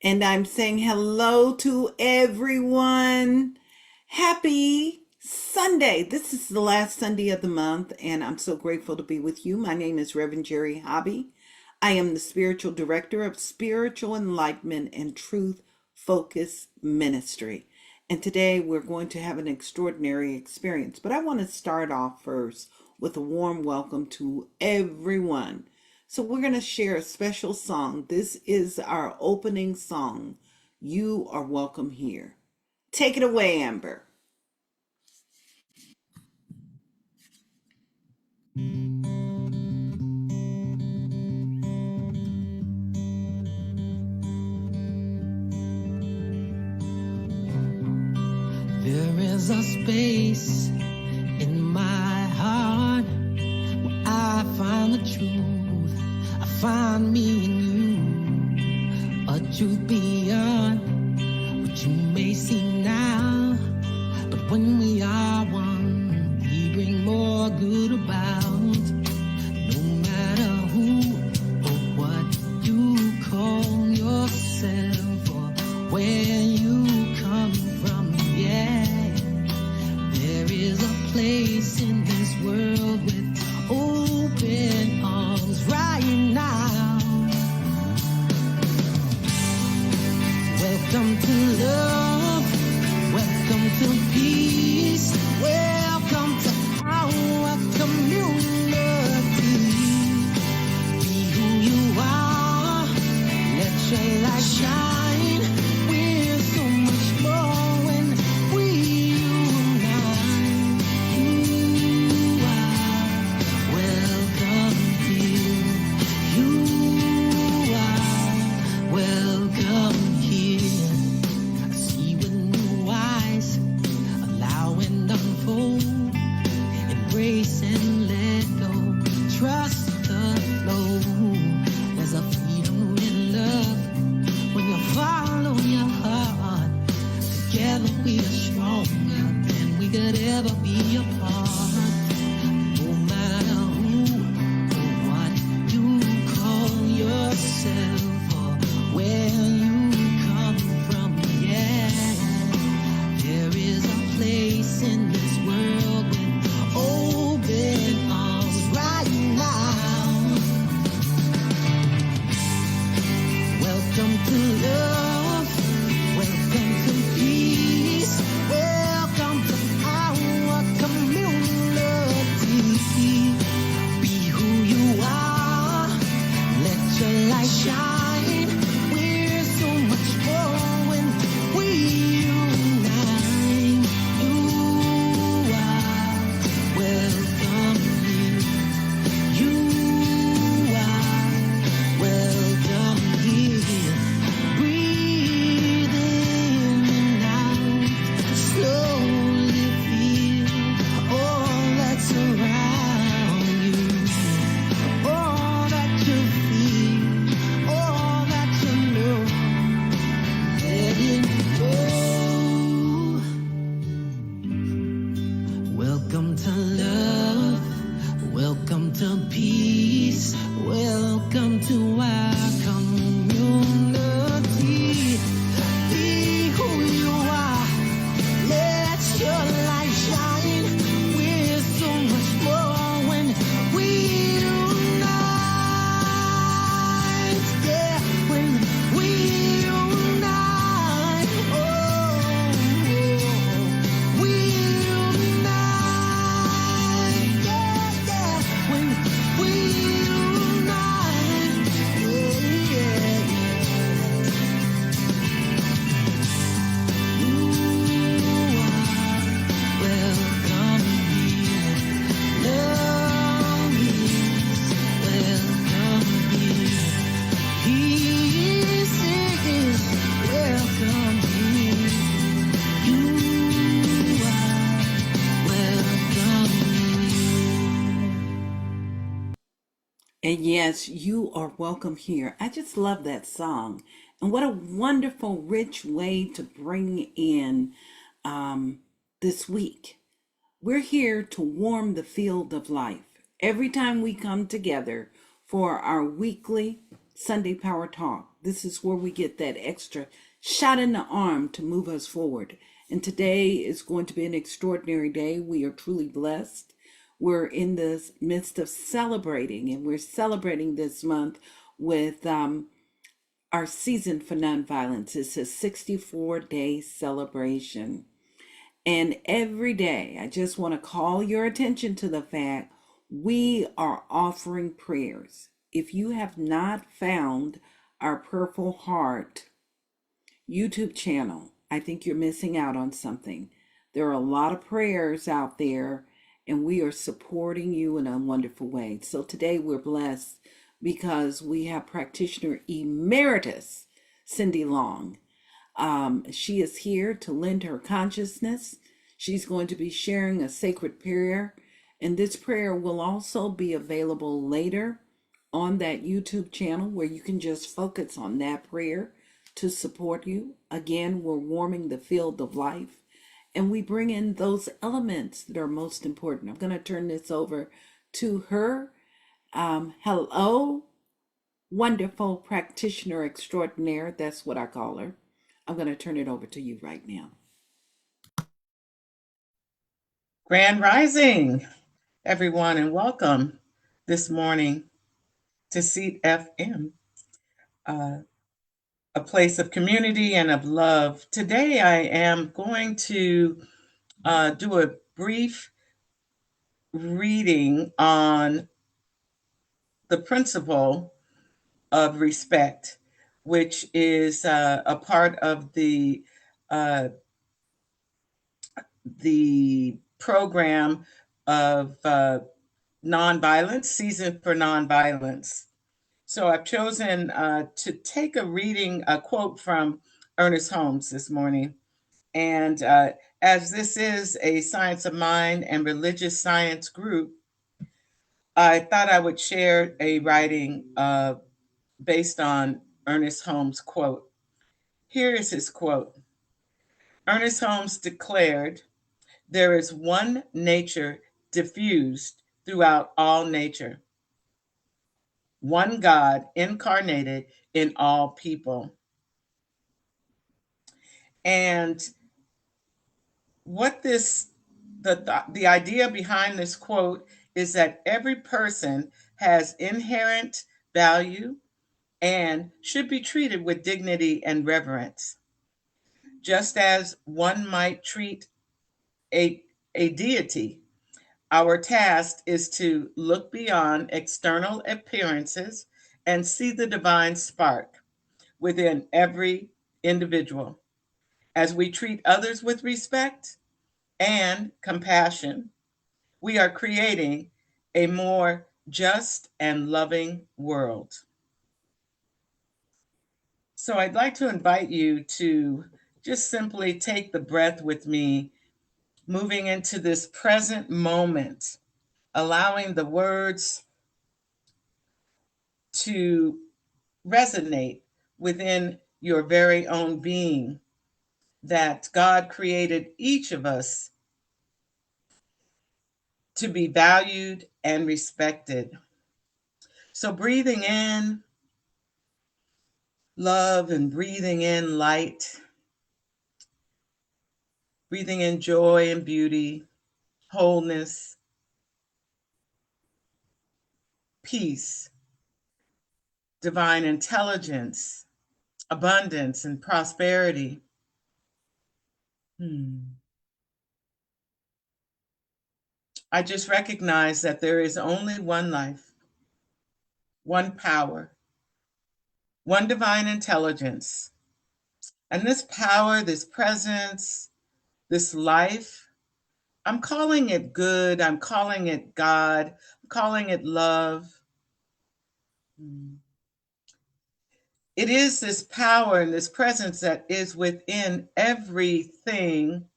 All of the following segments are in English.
And I'm saying hello to everyone. Happy Sunday. This is the last Sunday of the month, and I'm so grateful to be with you. My name is Reverend Jerry Hobby. I am the spiritual director of Spiritual Enlightenment and Truth Focus Ministry. And today we're going to have an extraordinary experience. But I want to start off first with a warm welcome to everyone. So we're going to share a special song. This is our opening song. You are welcome here. Take it away, Amber. There is a space in my heart where I find the truth. I find me in you, a truth beyond what you may see now. But when we are one, we bring more good about. No matter who or what you call yourself or where you come from, yeah. There is a place in this world with open arms right now. Welcome to love, welcome to peace, welcome to our community. Be who you are, let your light shine. We're so much more when we unite. You are welcome here. You are welcome here. I see with new eyes, allow and unfold, embrace and let go, trust the flow. There's a freedom in love when you follow your heart. Together we are stronger than we could ever be apart. No matter who or what you call yourself or where you come from, yeah. There is a place in this world with open arms right now. Welcome to love, welcome to peace, welcome to our community. Be who you are, let your light shine. We're so much more when we unite. You are welcome here. You are welcome here. Breathe in and out. Slowly feel all that's around you. All that you feel, all that you know. Let it go. Welcome to love, welcome to peace, welcome to our community. Be who you are, let your light shine. We're so much more when we unite. Yeah, when we unite. Oh, we unite. Yeah, yeah, when we unite. Yeah, yeah, yeah. You are welcome here. Love is welcome here. Peace is welcome here. You are welcome here. And yes, you are welcome here. I just love that song. And what a wonderful, rich way to bring in this week. We're here to warm the field of life. Every time we come together for our weekly Sunday Power Talk, This is where we get that extra shot in the arm to move us forward. And today is going to be an extraordinary day. We are truly blessed. We're in the midst of celebrating, and we're celebrating this month with our season for nonviolence. It's a 64-day celebration. And every day, I just want to call your attention to the fact we are offering prayers. If you have not found our Purple Heart YouTube channel, I think you're missing out on something. There are a lot of prayers out there, and we are supporting you in a wonderful way. So today we're blessed because we have practitioner emeritus Cindy Long. She is here to lend her consciousness. She's going to be sharing a sacred prayer, and this prayer will also be available later on that YouTube channel where you can just focus on that prayer to support you. Again, we're warming the field of life, and we bring in those elements that are most important. I'm going to turn this over to her. Hello, wonderful practitioner extraordinaire. That's what I call her. I'm going to turn it over to you right now. Grand Rising, everyone, and welcome this morning to Seat FM, a place of community and of love. Today, I am going to do a brief reading on the principle of respect, which is a part of the program of nonviolence, Season for Nonviolence. So I've chosen to take a quote from Ernest Holmes this morning. And as this is a Science of Mind and Religious Science group, I thought I would share a writing based on Ernest Holmes' quote. Here is his quote. Ernest Holmes declared, "There is one nature diffused throughout all nature, one God incarnated in all people." And what the idea behind this quote is that every person has inherent value and should be treated with dignity and reverence. Just as one might treat a deity, our task is to look beyond external appearances and see the divine spark within every individual. As we treat others with respect and compassion, we are creating a more just and loving world. So I'd like to invite you to just simply take the breath with me, moving into this present moment, allowing the words to resonate within your very own being, that God created each of us to be valued and respected. So breathing in love and breathing in light, breathing in joy and beauty, wholeness, peace, divine intelligence, abundance, and prosperity. I just recognize that there is only one life, one power, one divine intelligence. And this power, this presence, this life, I'm calling it good, I'm calling it God, I'm calling it love. It is this power and this presence that is within everything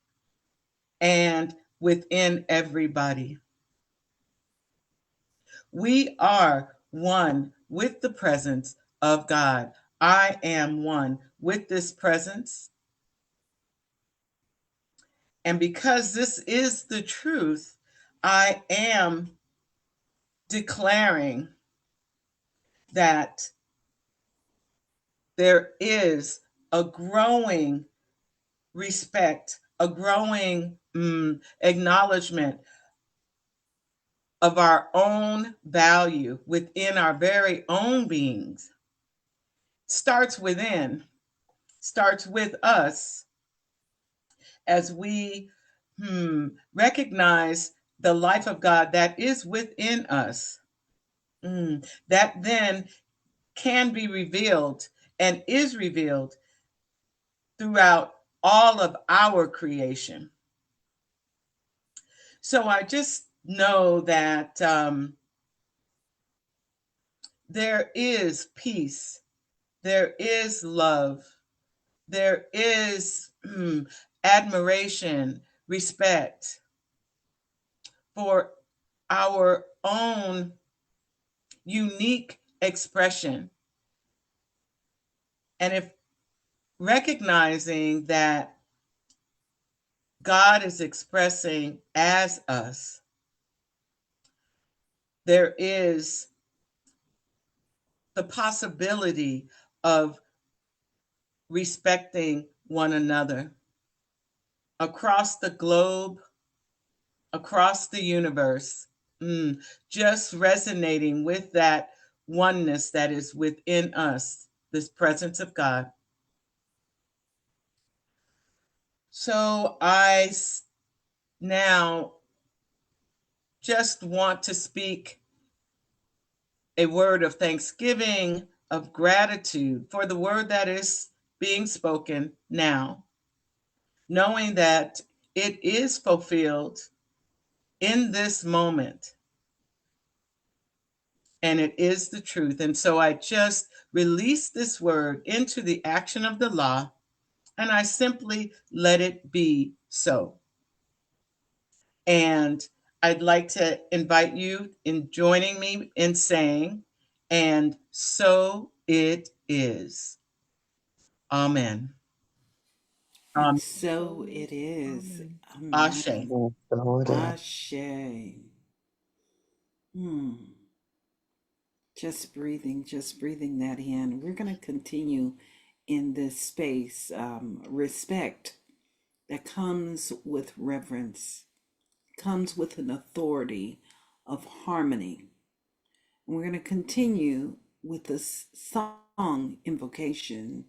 and within everybody. We are one with the presence of God. I am one with this presence. And because this is the truth, I am declaring that there is a growing respect, a growing acknowledgement of our own value within our very own beings. Starts within, starts with us as we recognize the life of God that is within us. That then can be revealed and is revealed throughout all of our creation. So I just know that there is peace, there is love, there is admiration, respect for our own unique expression. And if recognizing that God is expressing as us, there is the possibility of respecting one another across the globe, across the universe, just resonating with that oneness that is within us, this presence of God. So I now just want to speak a word of thanksgiving, of gratitude for the word that is being spoken now, knowing that it is fulfilled in this moment. And it is the truth. And so I just release this word into the action of the law, and I simply let it be so. And I'd like to invite you in joining me in saying, and so it is. Amen. So it is. Ashe. Amen. Lord, Ashe. Just breathing that in. We're going to continue in this space. Respect that comes with reverence, comes with an authority of harmony. And we're going to continue with this song invocation.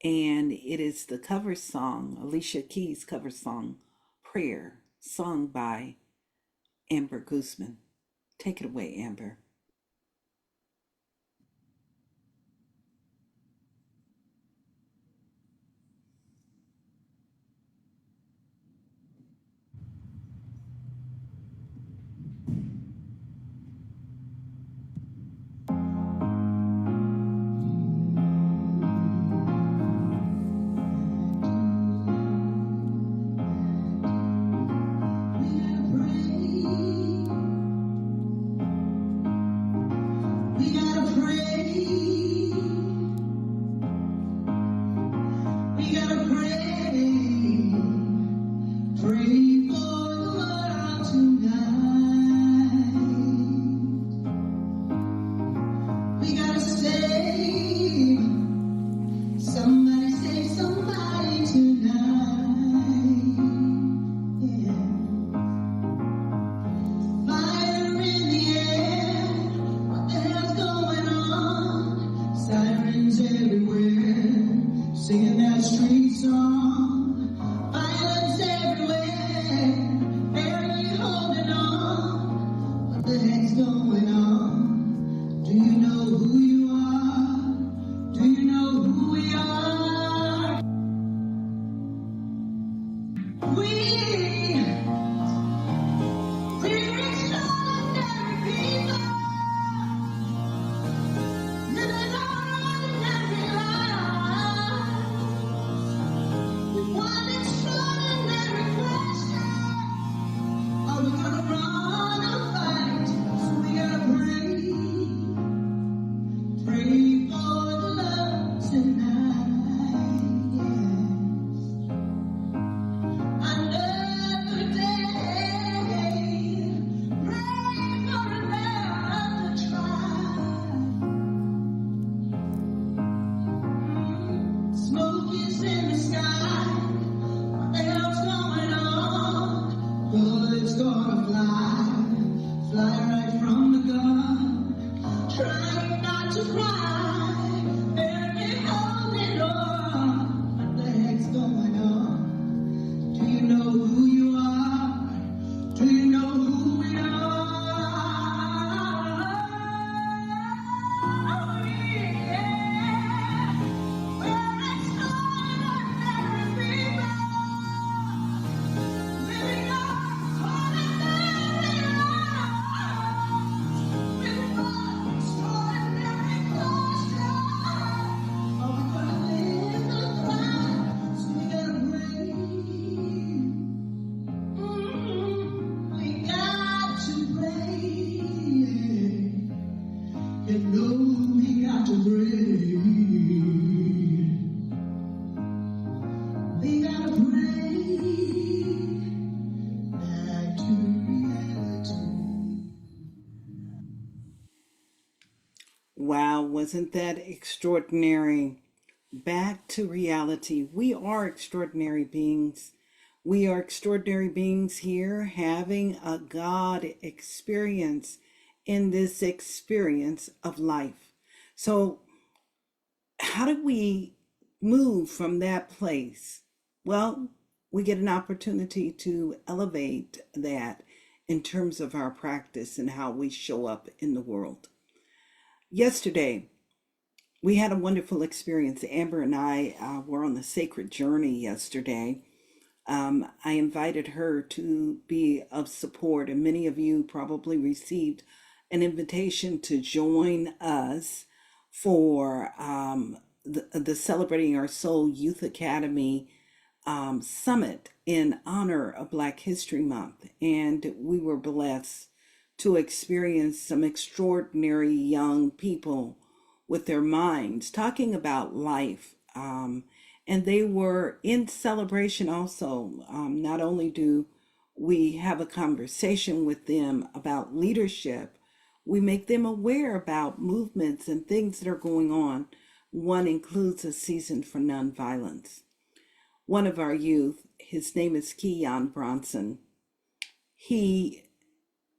And it is the cover song, Alicia Keys' cover song, Prayer, sung by Amber Guzman. Take it away, Amber. Are we gonna run or fight? So we to cry. Every holding on. What the heck's going on? Do you know who you are? Do you know who we are? Oh, yeah. We're extraordinary people. Living up ordinary lives. With extraordinary caution. Oh, we're gonna live the life, so we gotta breathe. We got to breathe. You know we got to breathe. We gotta breathe back to reality. Wow, wasn't that extraordinary? Back to reality. We are extraordinary beings. We are extraordinary beings here having a God experience in this experience of life. So, how do we move from that place? Well, we get an opportunity to elevate that in terms of our practice and how we show up in the world. Yesterday, we had a wonderful experience. Amber and I were on the sacred journey yesterday. I invited her to be of support, and many of you probably received an invitation to join us for the Celebrating Our Soul Youth Academy summit in honor of Black History Month. And we were blessed to experience some extraordinary young people with their minds talking about life. And they were in celebration also. Not only do we have a conversation with them about leadership, we make them aware about movements and things that are going on. One includes a season for nonviolence. One of our youth, his name is Keon Bronson,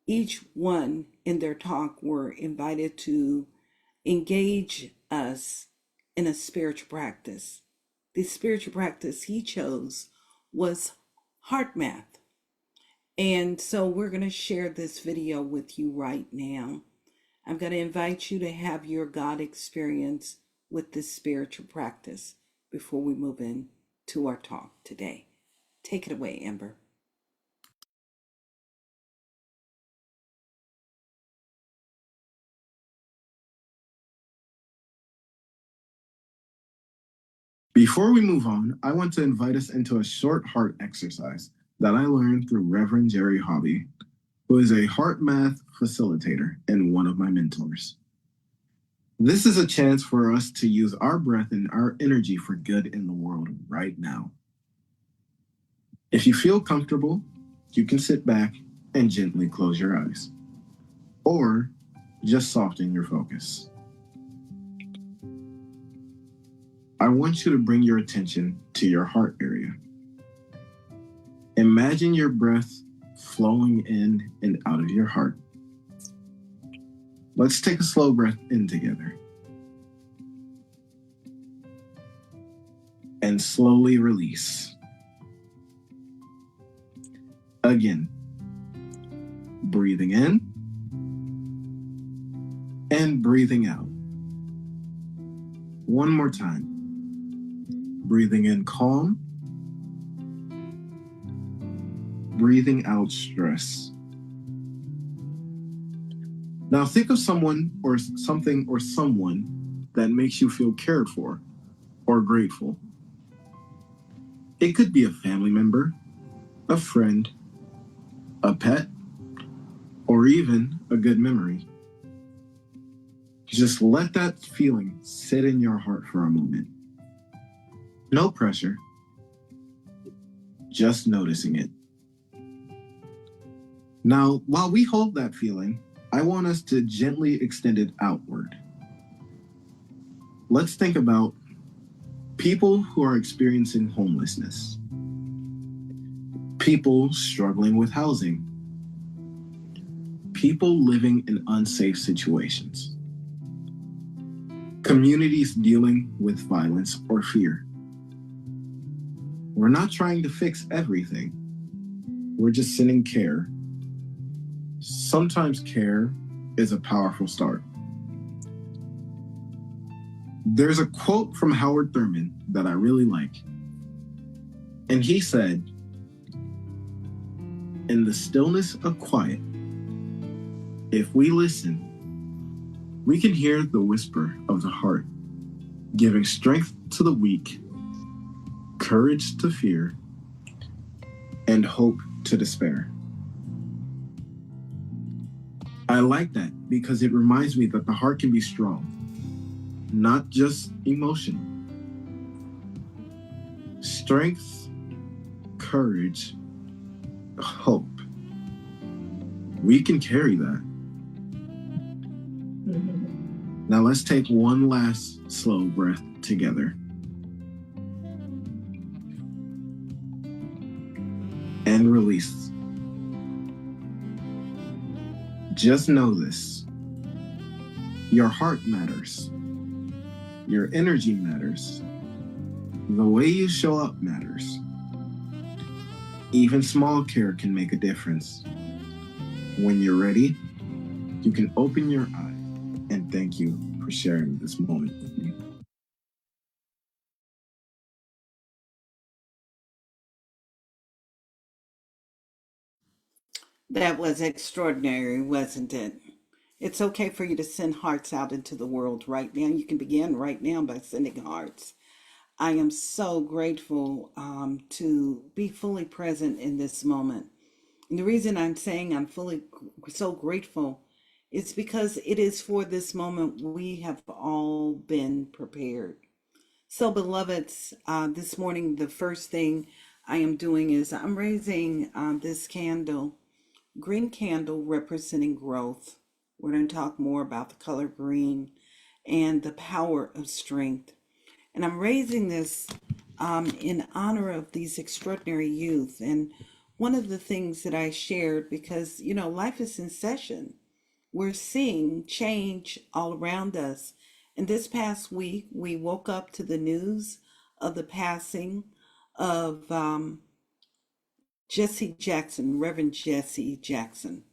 each one in their talk were invited to engage us in a spiritual practice. The spiritual practice he chose was heart math. And so we're going to share this video with you right now. I'm going to invite you to have your God experience with this spiritual practice before we move in to our talk today. Take it away, Amber. Before we move on, I want to invite us into a short heart exercise that I learned through Reverend Jerry Hobby, who is a heart math facilitator and one of my mentors. This is a chance for us to use our breath and our energy for good in the world right now. If you feel comfortable, you can sit back and gently close your eyes, or just soften your focus. I want you to bring your attention to your heart area. Imagine your breath flowing in and out of your heart. Let's take a slow breath in together. And slowly release. Again, breathing in and breathing out. One more time. Breathing in calm, breathing out stress. Now think of someone or something or someone that makes you feel cared for or grateful. It could be a family member, a friend, a pet, or even a good memory. Just let that feeling sit in your heart for a moment. No pressure, just noticing it. Now, while we hold that feeling, I want us to gently extend it outward. Let's think about people who are experiencing homelessness, people struggling with housing, people living in unsafe situations. communities dealing with violence or fear. We're not trying to fix everything. We're just sending care. Sometimes care is a powerful start. There's a quote from Howard Thurman that I really like. And he said, "In the stillness of quiet, if we listen, we can hear the whisper of the heart, giving strength to the weak, courage to fear, and hope to despair." I like that because it reminds me that the heart can be strong, not just emotional. Strength, courage, hope. We can carry that. Now let's take one last slow breath together. And release. Just know this. Your heart matters. Your energy matters. The way you show up matters. Even small care can make a difference. When you're ready, you can open your eyes. And thank you for sharing this moment with me. That was extraordinary, wasn't it? It's okay for you to send hearts out into the world right now. You can begin right now by sending hearts. I am so grateful to be fully present in this moment. And the reason I'm saying I'm so grateful is because it is for this moment we have all been prepared. So, beloveds, this morning, the first thing I am doing is I'm raising this candle, green candle representing growth. We're going to talk more about the color green and the power of strength. And I'm raising this in honor of these extraordinary youth. And one of the things that I shared, because, life is in session. We're seeing change all around us. And this past week, we woke up to the news of the passing of Jesse Jackson, Reverend Jesse Jackson.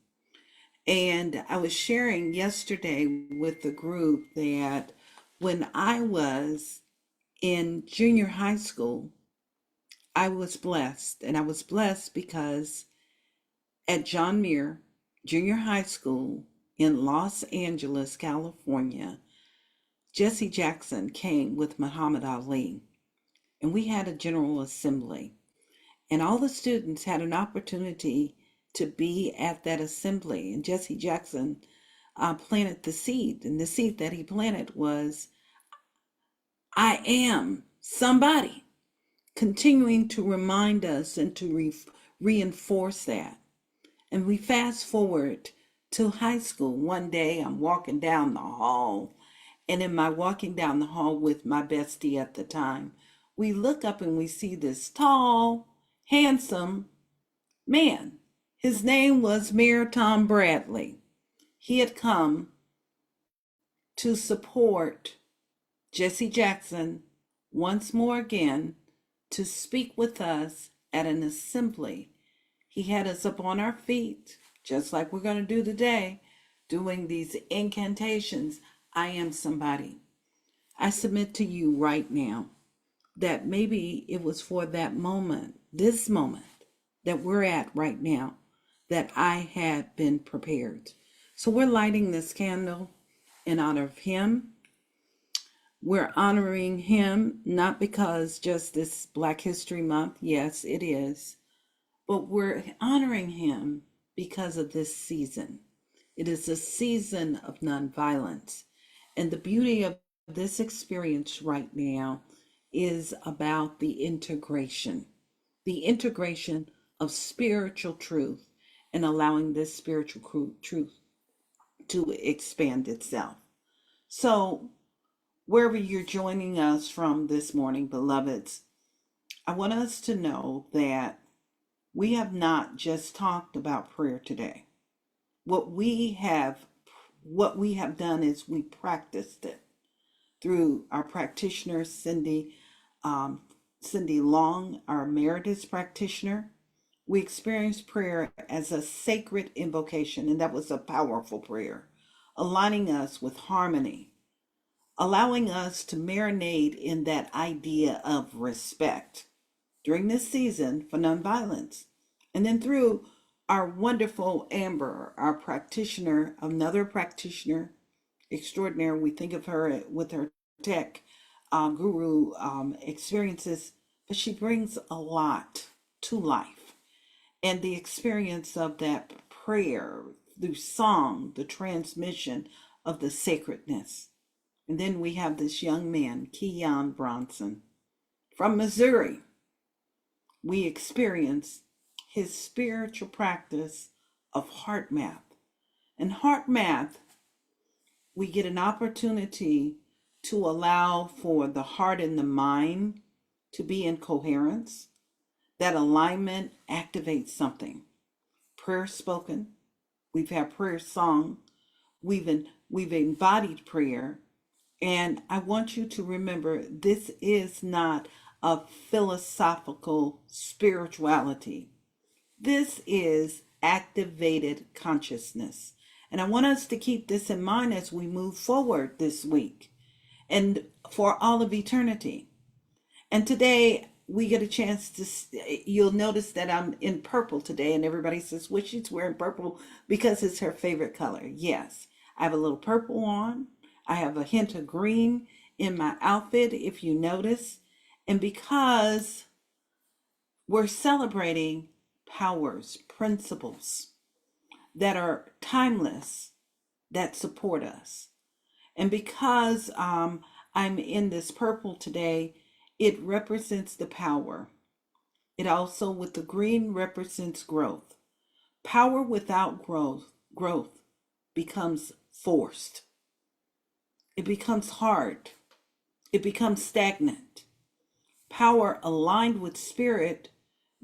And I was sharing yesterday with the group that when I was in junior high school, I was blessed. And I was blessed because at John Muir Junior High School in Los Angeles, California, Jesse Jackson came with Muhammad Ali. And we had a general assembly. And all the students had an opportunity to be at that assembly. And Jesse Jackson planted the seed. And the seed that he planted was, I am somebody, continuing to remind us and to reinforce that. And we fast forward to high school. One day I'm walking down the hall, and in my walking down the hall with my bestie at the time, we look up and we see this tall, handsome man. His name was Mayor Tom Bradley. He had come to support Jesse Jackson once more again to speak with us at an assembly. He had us up on our feet, just like we're going to do today, doing these incantations. I am somebody. I submit to you right now that maybe it was for that moment, this moment that we're at right now, that I had been prepared. So we're lighting this candle in honor of him. We're honoring him, not because just this Black History Month, yes, it is, but we're honoring him because of this season. It is a season of nonviolence. And the beauty of this experience right now is about the integration of spiritual truth and allowing this spiritual truth to expand itself. So, wherever you're joining us from this morning, beloveds, I want us to know that we have not just talked about prayer today. What we have done is we practiced it. through our practitioner, Cindy Long, our emeritus practitioner. We experienced prayer as a sacred invocation, and that was a powerful prayer, aligning us with harmony, allowing us to marinate in that idea of respect during this season for nonviolence. And then through our wonderful Amber, our practitioner, another practitioner extraordinary, we think of her with her tech guru experiences, but she brings a lot to life. And the experience of that prayer through song, the transmission of the sacredness. And then we have this young man, Keon Bronson, from Missouri. We experience his spiritual practice of heart math. And heart math, we get an opportunity to allow for the heart and the mind to be in coherence. That alignment activates something. Prayer spoken, we've had prayer song, we've embodied prayer. And I want you to remember, this is not a philosophical spirituality. This is activated consciousness. And I want us to keep this in mind as we move forward this week and for all of eternity. And today we get a chance to, you'll notice that I'm in purple today, and everybody says, well, she's wearing purple because it's her favorite color. Yes, I have a little purple on. I have a hint of green in my outfit, if you notice. And because we're celebrating powers, principles that are timeless, that support us. And because I'm in this purple today, it represents the power. It also, with the green, represents growth. Power without growth becomes forced. It becomes hard. It becomes stagnant. Power aligned with spirit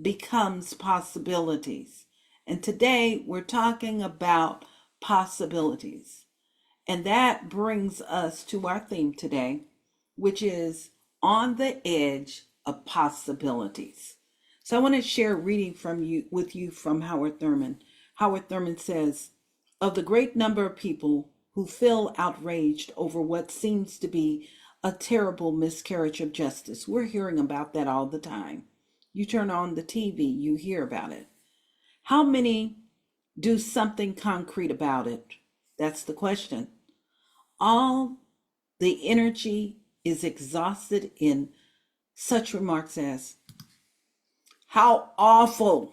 becomes possibilities. And today we're talking about possibilities. And that brings us to our theme today, which is on the edge of possibilities. So I want to share a reading with you from Howard Thurman. Howard Thurman says, of the great number of people who feel outraged over what seems to be a terrible miscarriage of justice, we're hearing about that all the time. You turn on the TV, you hear about it. How many do something concrete about it? That's the question. All the energy is exhausted in such remarks as, how awful!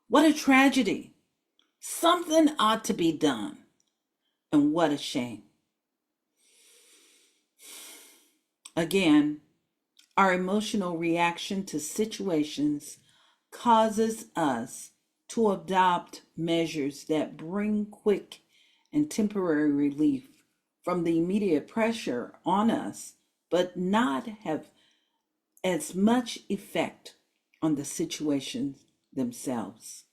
What a tragedy! Something ought to be done. And what a shame. Again, our emotional reaction to situations causes us to adopt measures that bring quick and temporary relief from the immediate pressure on us, but not have as much effect on the situations themselves.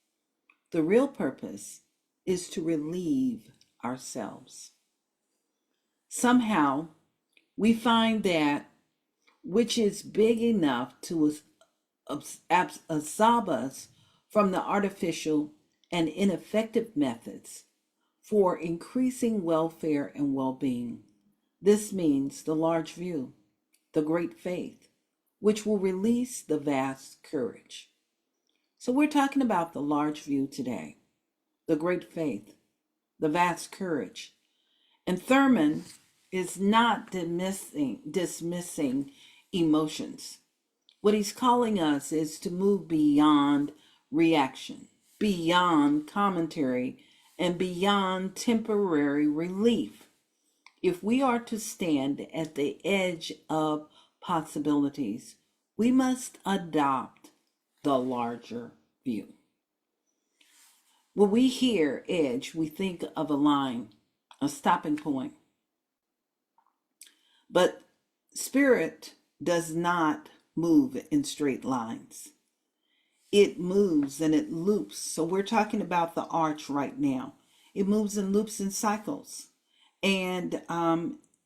The real purpose is to relieve ourselves. Somehow, we find that which is big enough to absolve us from the artificial and ineffective methods for increasing welfare and well-being. This means the large view, the great faith, which will release the vast courage. So we're talking about the large view today, the great faith, the vast courage. And Thurman is not dismissing emotions. What he's calling us is to move beyond reaction, beyond commentary, and beyond temporary relief. If we are to stand at the edge of possibilities, we must adopt the larger view. When we hear edge, we think of a line, a stopping point. But spirit does not move in straight lines. It moves and it loops. So we're talking about the arch right now. It moves and loops in cycles. And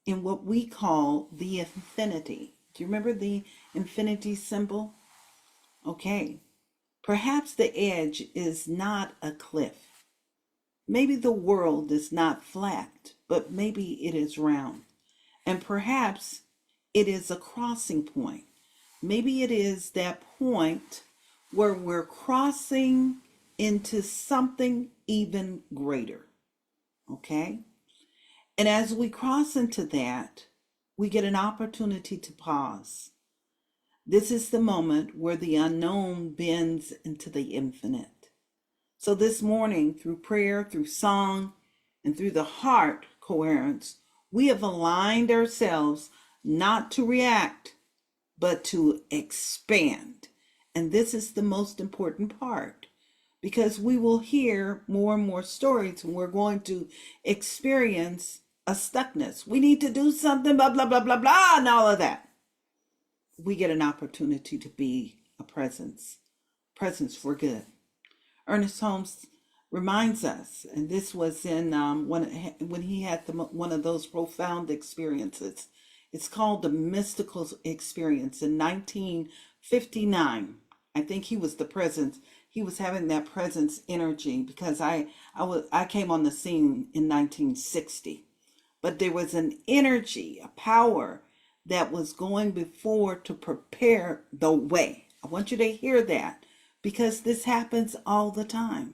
in what we call the infinity. Do you remember the infinity symbol? Okay. Perhaps the edge is not a cliff. Maybe the world is not flat, but maybe it is round. And perhaps it is a crossing point. Maybe it is that point where we're crossing into something even greater. Okay? And as we cross into that, we get an opportunity to pause. This is the moment where the unknown bends into the infinite. So this morning, through prayer, through song, and through the heart coherence, we have aligned ourselves not to react, but to expand. And this is the most important part, because we will hear more and more stories, and we're going to experience a stuckness. We need to do something, blah, blah, blah, blah, blah, and all of that. We get an opportunity to be a presence for good. Ernest Holmes reminds us, and this was in when he had one of those profound experiences. It's called the mystical experience in 1959. I think he was the presence. He was having that presence energy, because I came on the scene in 1960. But there was an energy, a power that was going before to prepare the way. I want you to hear that, because this happens all the time.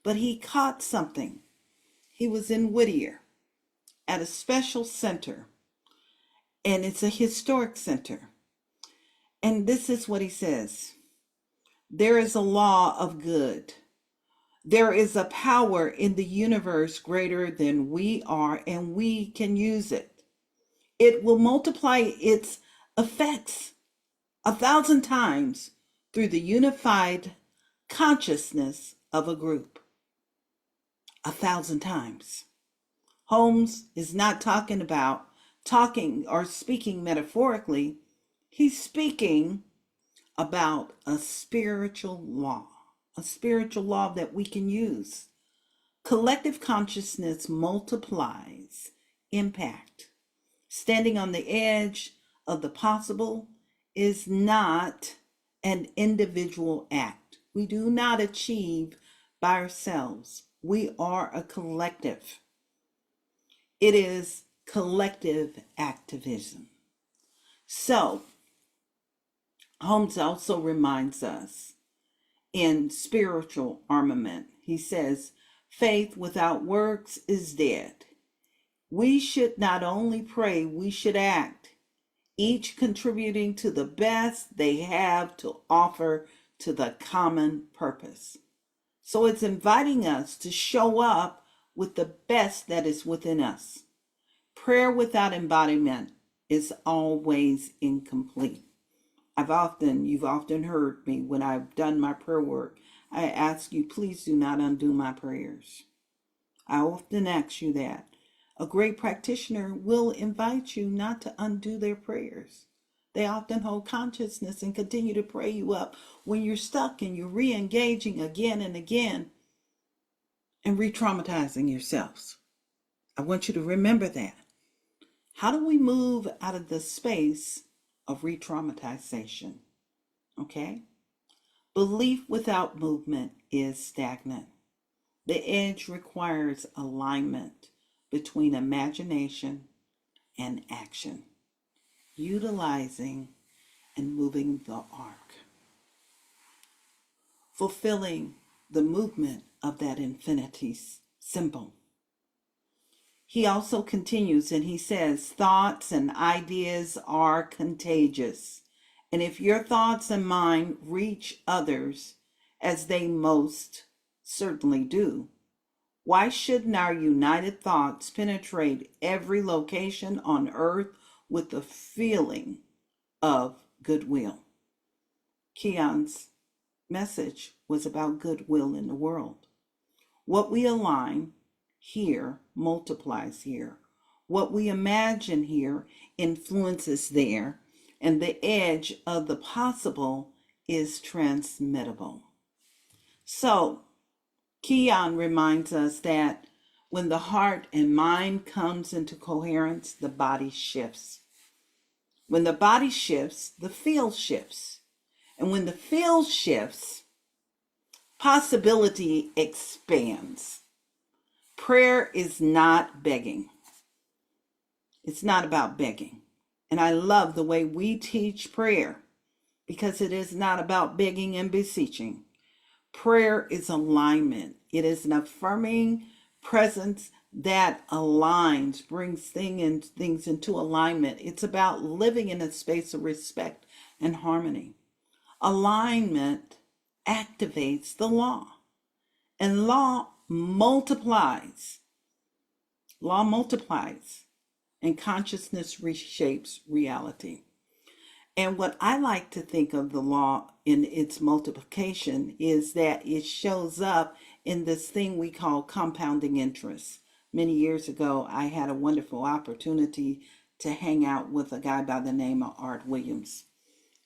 But he caught something. He was in Whittier at a special center, and it's a historic center. And this is what he says: there is a law of good. There is a power in the universe greater than we are, and we can use it. It will multiply its effects 1,000 times through the unified consciousness of a group. 1,000 times. Holmes is not talking or speaking metaphorically. He's speaking about a spiritual law that we can use. Collective consciousness multiplies impact. Standing on the edge of the possible is not an individual act. We do not achieve by ourselves. We are a collective. It is collective activism. So, Holmes also reminds us in Spiritual Armament, he says, faith without works is dead. We should not only pray, we should act, each contributing to the best they have to offer to the common purpose. So it's inviting us to show up with the best that is within us. Prayer without embodiment is always incomplete. You've often heard me when I've done my prayer work, I ask you, please do not undo my prayers. I often ask you that. A great practitioner will invite you not to undo their prayers. They often hold consciousness and continue to pray you up when you're stuck and you're re-engaging again and again and re-traumatizing yourselves. I want you to remember that. How do we move out of the space of re-traumatization? Okay? Belief without movement is stagnant. The edge requires alignment between imagination and action, utilizing and moving the arc, fulfilling the movement of that infinity symbol. He also continues and he says, thoughts and ideas are contagious. And if your thoughts and mine reach others, as they most certainly do, why shouldn't our united thoughts penetrate every location on earth with the feeling of goodwill? Keon's message was about goodwill in the world. What we align here multiplies here. What we imagine here influences there, and the edge of the possible is transmittable. So, Keon reminds us that When the heart and mind comes into coherence, the body shifts. When the body shifts, the field shifts. And when the field shifts, possibility expands. Prayer is not begging. It's not about begging. And I love the way we teach prayer because it is not about begging and beseeching. Prayer is alignment. It is an affirming presence that aligns, brings things into alignment. It's about living in a space of respect and harmony. Alignment activates the law, and law multiplies. Law multiplies, and consciousness reshapes reality. And what I like to think of the law in its multiplication is that it shows up in this thing we call compounding interest. Many years ago, I had a wonderful opportunity to hang out with a guy by the name of Art Williams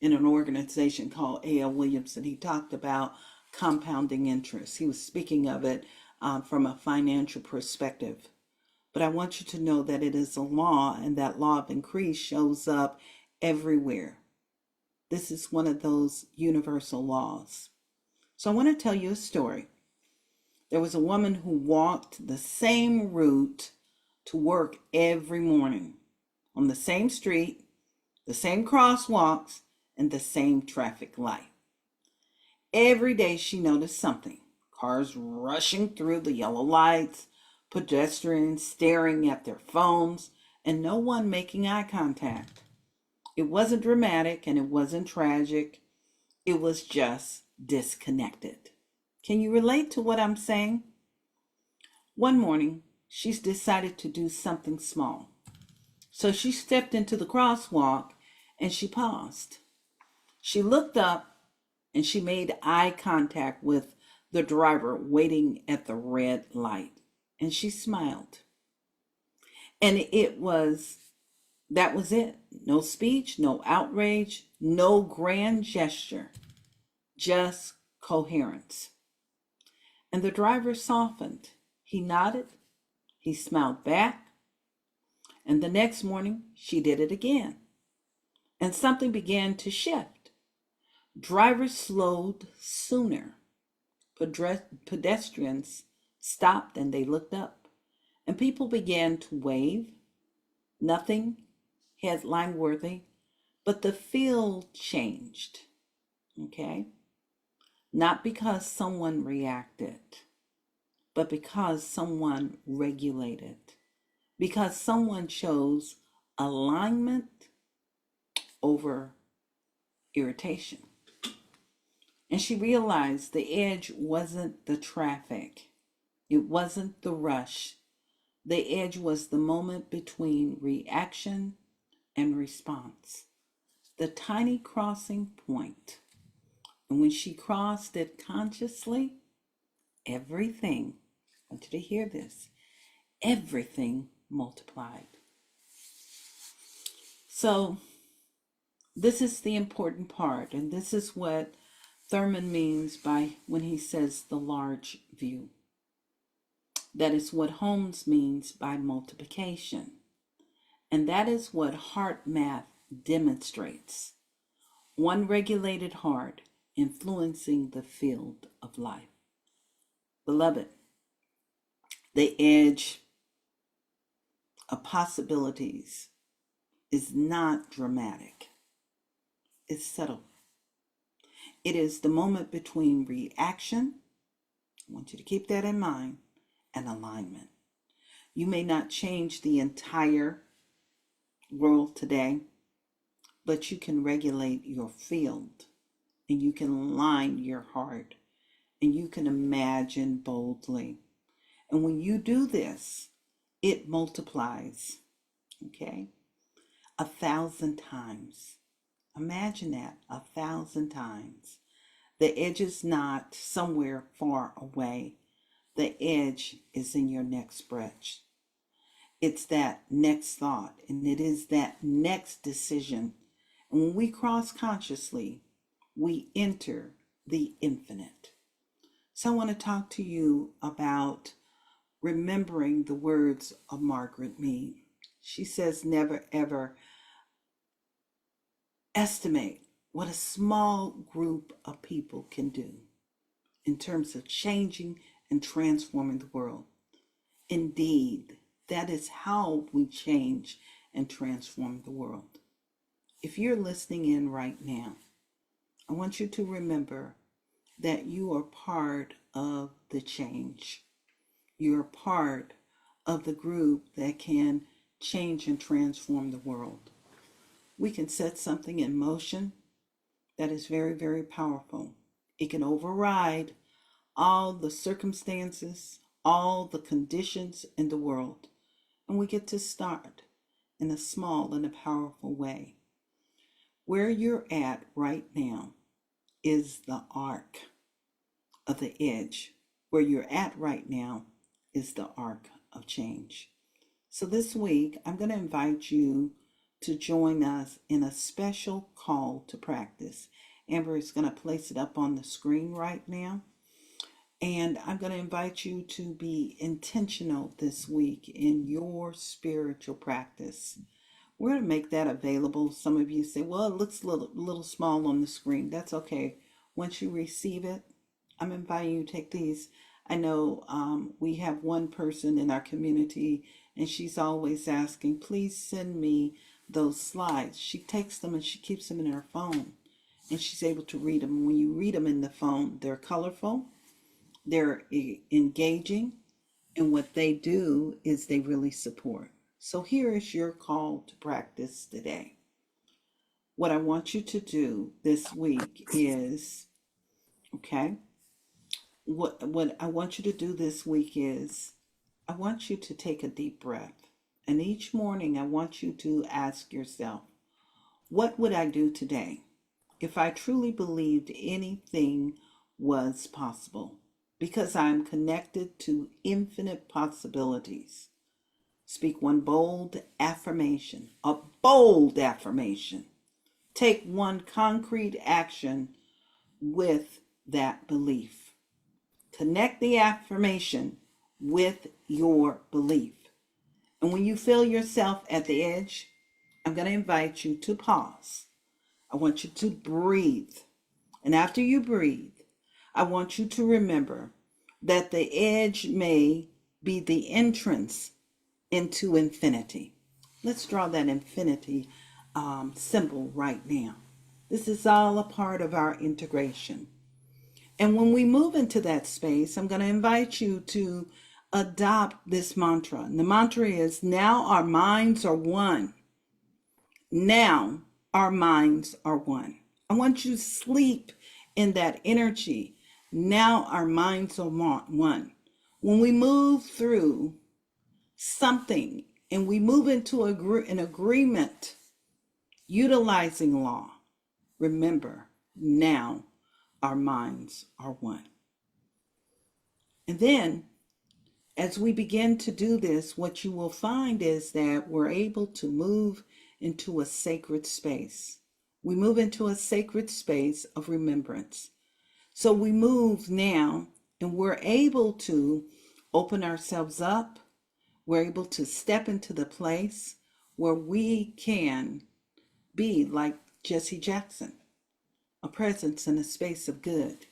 in an organization called A.L. Williams, and he talked about compounding interest. He was speaking of it from a financial perspective. But I want you to know that it is a law, and that law of increase shows up everywhere. This is one of those universal laws. So I want to tell you a story. There was a woman who walked the same route to work every morning on the same street, the same crosswalks, and the same traffic light. Every day she noticed something. Cars rushing through the yellow lights, pedestrians staring at their phones, and no one making eye contact. It wasn't dramatic and it wasn't tragic. It was just disconnected. Can you relate to what I'm saying? One morning, she's decided to do something small. So she stepped into the crosswalk and she paused. She looked up and she made eye contact with the driver waiting at the red light. And she smiled. And that was it. No speech, no outrage, no grand gesture, just coherence. And the driver softened. He nodded. He smiled back. And the next morning, she did it again. And something began to shift. Drivers slowed sooner. Pedestrians stopped and they looked up. And people began to wave. Nothing headline worthy, but the field changed. Okay? Not because someone reacted, but because someone regulated. Because someone chose alignment over irritation. And she realized the edge wasn't the traffic. It wasn't the rush. The edge was the moment between reaction and response. The tiny crossing point. And when she crossed it consciously, everything, I want you to hear this, everything multiplied. So this is the important part, and this is what Thurman means by when he says the large view. That is what Holmes means by multiplication. And that is what heart math demonstrates. One regulated heart influencing the field of life. Beloved, the edge of possibilities is not dramatic. It's subtle. It is the moment between reaction, I want you to keep that in mind, and alignment. You may not change the entire world today, but you can regulate your field, and you can align your heart, and you can imagine boldly. And when you do this, it multiplies, okay? 1,000 times. Imagine that, 1,000 times. The edge is not somewhere far away. The edge is in your next breath. It's that next thought, and it is that next decision. And when we cross consciously, we enter the infinite. So I want to talk to you about remembering the words of Margaret Mead. She says, never ever estimate what a small group of people can do in terms of changing and transforming the world. Indeed, that is how we change and transform the world. If you're listening in right now, I want you to remember that you are part of the change. You're part of the group that can change and transform the world. We can set something in motion that is very, very powerful. It can override all the circumstances, all the conditions in the world, and we get to start in a small and a powerful way. Where you're at right now is the arc of the edge. Where you're at right now is the arc of change. So this week, I'm going to invite you to join us in a special call to practice. Amber is going to place it up on the screen right now. And I'm going to invite you to be intentional this week in your spiritual practice. We're going to make that available. Some of you say, well, it looks a little small on the screen. That's okay. Once you receive it, I'm inviting you to take these. I know we have one person in our community, and she's always asking, please send me those slides. She takes them and she keeps them in her phone, and she's able to read them. When you read them in the phone, they're colorful, they're engaging, and what they do is they really support. So here is your call to practice today. What I want you to do this week is, okay, what I want you to do this week is, I want you to take a deep breath. And each morning, I want you to ask yourself, what would I do today if I truly believed anything was possible? Because I'm connected to infinite possibilities. Speak one bold affirmation, a bold affirmation. Take one concrete action with that belief. Connect the affirmation with your belief. And when you feel yourself at the edge, I'm going to invite you to pause. I want you to breathe. And after you breathe, I want you to remember that the edge may be the entrance into infinity. Let's draw that infinity symbol right now. This is all a part of our integration. And when we move into that space, I'm going to invite you to adopt this mantra. And the mantra is, now our minds are one. Now our minds are one. I want you to sleep in that energy. Now our minds are one. When we move through something and we move into an agreement utilizing law, remember, now our minds are one. And then as we begin to do this, what you will find is that we're able to move into a sacred space. We move into a sacred space of remembrance. So we move now and we're able to open ourselves up. We're able to step into the place where we can be like Jesse Jackson, a presence in a space of good.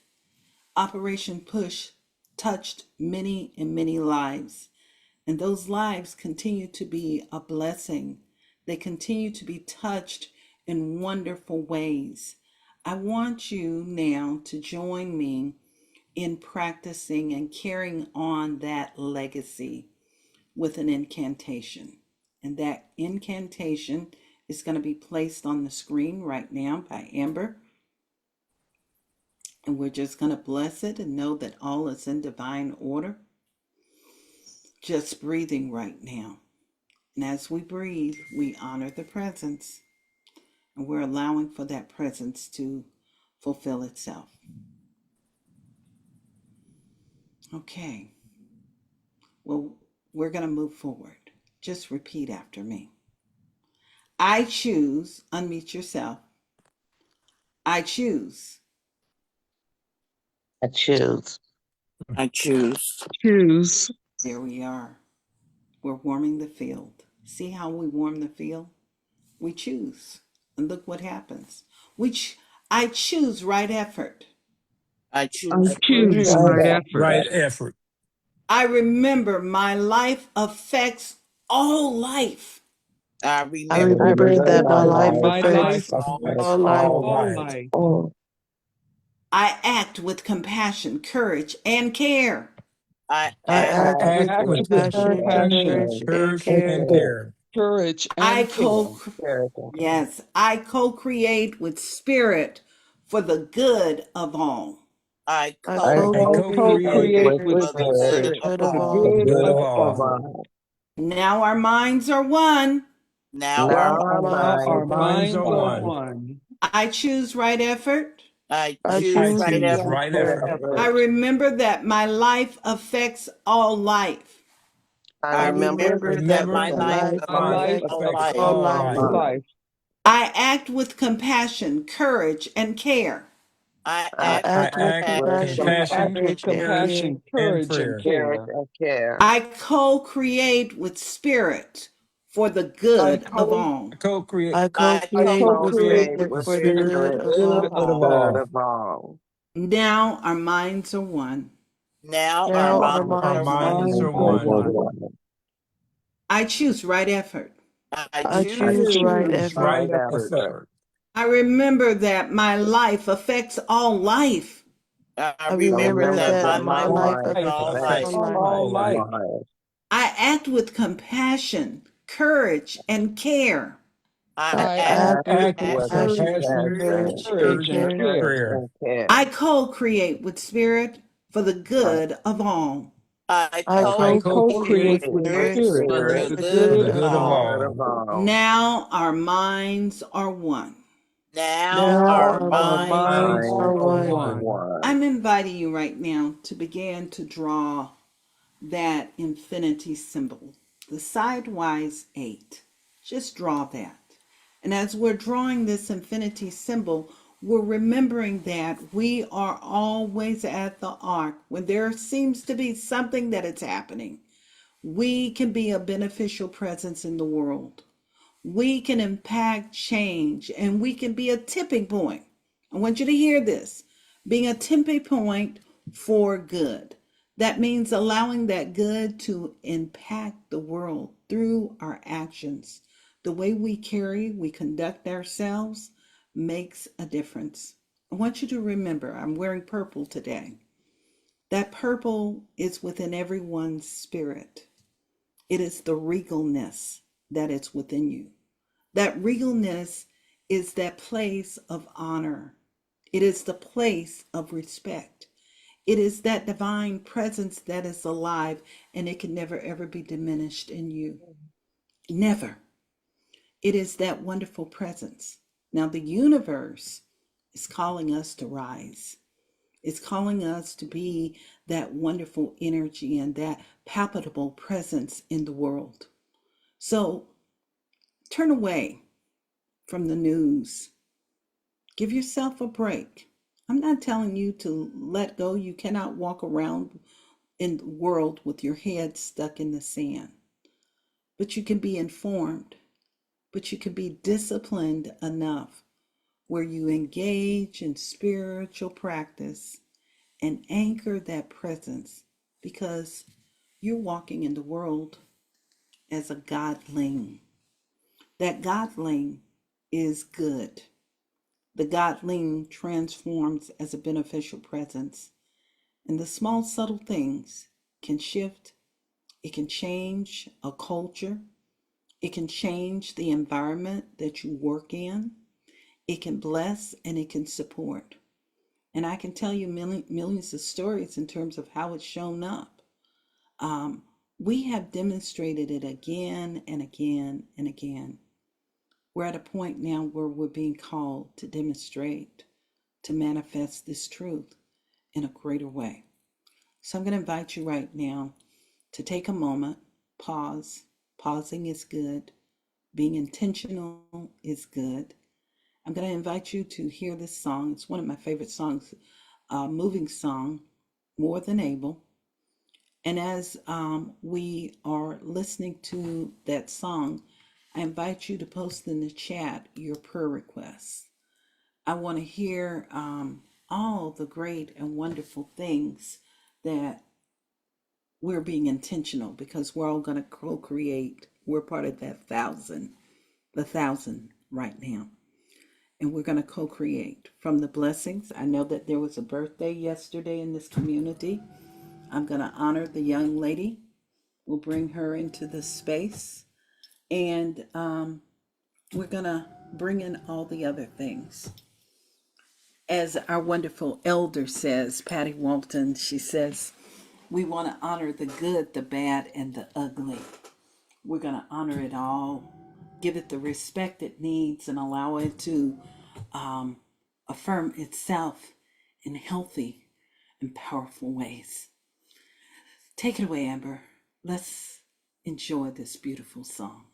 Operation Push touched many and many lives, and those lives continue to be a blessing. They continue to be touched in wonderful ways. I want you now to join me in practicing and carrying on that legacy with an incantation. And that incantation is going to be placed on the screen right now by Amber. And we're just going to bless it and know that all is in divine order. Just breathing right now. And as we breathe, we honor the presence. And we're allowing for that presence to fulfill itself. Okay. Well, we're going to move forward. Just repeat after me. I choose, unmute yourself. I choose I choose I choose choose There we are. We're warming the field. See how we warm the field? We choose. And look what happens. I choose right effort. I I choose choose right effort. Right effort. I remember my life affects all life. I I remember remember that my life My life affects Affects all life. all life. I act with compassion, courage, and care. I I act act with Act with compassion, compassion, courage, and courage and care. care. courage, I and co care. Yes, I co-create with spirit for the good of all. I I I co-create Co-create co-create with for the for good the spirit of good for of the all. for the good all. good of of all. all. Now our minds are one. Now Now our our Now minds minds are our are one. Minds are minds are one. one. one. I choose right effort. I I choose I choose right choose effort. right right effort. I effort. remember that my life affects all life. I I remember remember that that Remember my my life life My life affects life affects all affects affects life. all all all life. life. life. I act with compassion, courage, and care. I I act I with act with act with compassion, compassion, Act compassion, with courage, and courage, care. compassion, and courage, and prayer. care. I co-create with spirit for the I good of co all. I co-create I I I co-create with co-create co-create with spirit with for the spirit spirit for good the for the of good good of good of of all. all. all. all. Now our minds are one. Now our Now Now our minds Our are minds our are one. minds are minds are one. one. one. I choose right effort. I I I choose choose right choose Choose effort. right right effort. effort. I remember that my life affects all life. I I remember remember that that my my life life affects Life all affects affects all life. life. all All life. life. I act with compassion, courage, and care. I I I act act act with with with Act with compassion, compassion, compassion, compassion, courage, courage, and and courage, and courage, care. care. care. prayer. I co-create with spirit for the good of all. I I I I co-create with co-create co-create with with spirit spirit spirit for for for the the the good for good the good of of good of of all. all. all. all. Now our minds are one. Now Now our Now our our minds are minds minds are Minds are are one. one. one. one. I'm inviting you right now to begin to draw that infinity symbol, the sidewise 8. Just draw that. And as we're drawing this infinity symbol, we're remembering that we are always at the ark. When there seems to be something that is happening, we can be a beneficial presence in the world. We can impact change and we can be a tipping point. I want you to hear this, being a tipping point for good. That means allowing that good to impact the world through our actions. The way we conduct ourselves makes a difference. I want you to remember, I'm wearing purple today. That purple is within everyone's spirit. It is the regalness that is within you. That regalness is that place of honor. It is the place of respect. It is that divine presence that is alive and it can never ever be diminished in you. Never. It is that wonderful presence. Now, the universe is calling us to rise. It's calling us to be that wonderful energy and that palpable presence in the world. So turn away from the news. Give yourself a break. I'm not telling you to let go. You cannot walk around in the world with your head stuck in the sand. But you can be informed, but you can be disciplined enough where you engage in spiritual practice and anchor that presence because you're walking in the world as a godling. That godling is good. The godling transforms as a beneficial presence, and the small, subtle things can shift. It can change a culture. It can change the environment that you work in. It can bless and it can support. And I can tell you millions of stories in terms of how it's shown up. We have demonstrated it again and again and again. We're at a point now where we're being called to demonstrate, to manifest this truth in a greater way. So I'm going to invite you right now to take a moment, pause. Pausing is good. Being intentional is good. I'm going to invite you to hear this song. It's one of my favorite songs, moving song, More Than Able. And as we are listening to that song, I invite you to post in the chat your prayer requests. I want to hear all the great and wonderful things that we're being intentional, because we're all going to co-create. We're part of that the thousand right now. And we're going to co-create from the blessings. I know that there was a birthday yesterday in this community. I'm going to honor the young lady. We'll bring her into this space. And we're going to bring in all the other things. As our wonderful elder says, Patty Walton, she says, we want to honor the good, the bad, and the ugly. We're going to honor it all, give it the respect it needs, and allow it to affirm itself in healthy and powerful ways. Take it away, Amber. Let's enjoy this beautiful song.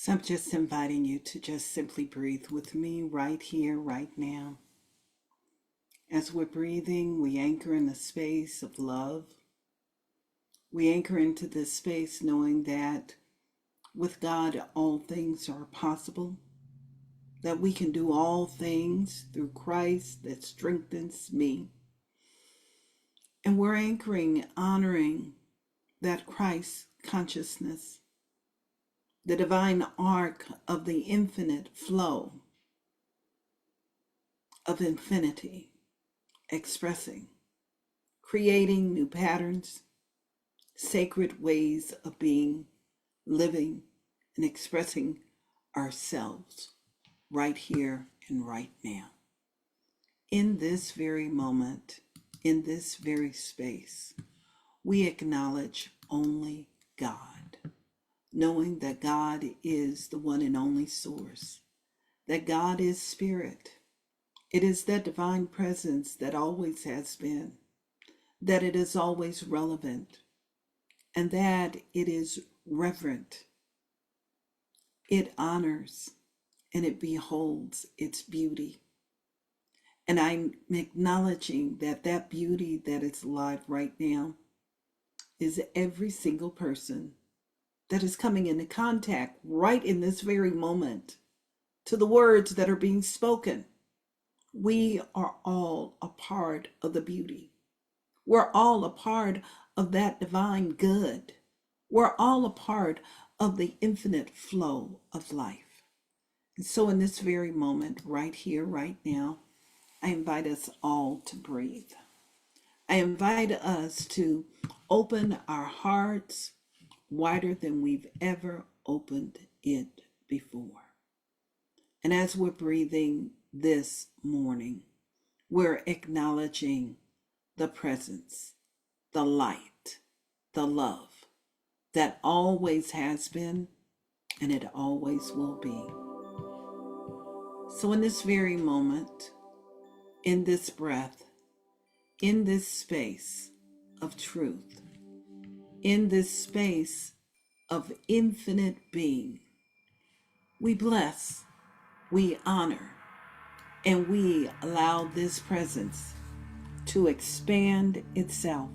So I'm just inviting you to just simply breathe with me right here, right now. As we're breathing, we anchor in the space of love. We anchor into this space knowing that with God, all things are possible, that we can do all things through Christ that strengthens me. And we're anchoring, honoring that Christ consciousness, the divine arc of the infinite flow of infinity, expressing, creating new patterns, sacred ways of being, living, and expressing ourselves right here and right now. In this very moment, in this very space, we acknowledge only God, knowing that God is the one and only source, that God is spirit. It is that divine presence that always has been, that it is always relevant, and that it is reverent. It honors and it beholds its beauty. And I'm acknowledging that that beauty that is alive right now is every single person that is coming into contact right in this very moment to the words that are being spoken. We are all a part of the beauty. We're all a part of that divine good. We're all a part of the infinite flow of life. And so in this very moment, right here, right now, I invite us all to breathe. I invite us to open our hearts wider than we've ever opened it before. And as we're breathing this morning, we're acknowledging the presence, the light, the love that always has been and it always will be. So in this very moment, in this breath, in this space of truth, in this space of infinite being, we bless, we honor, and we allow this presence to expand itself.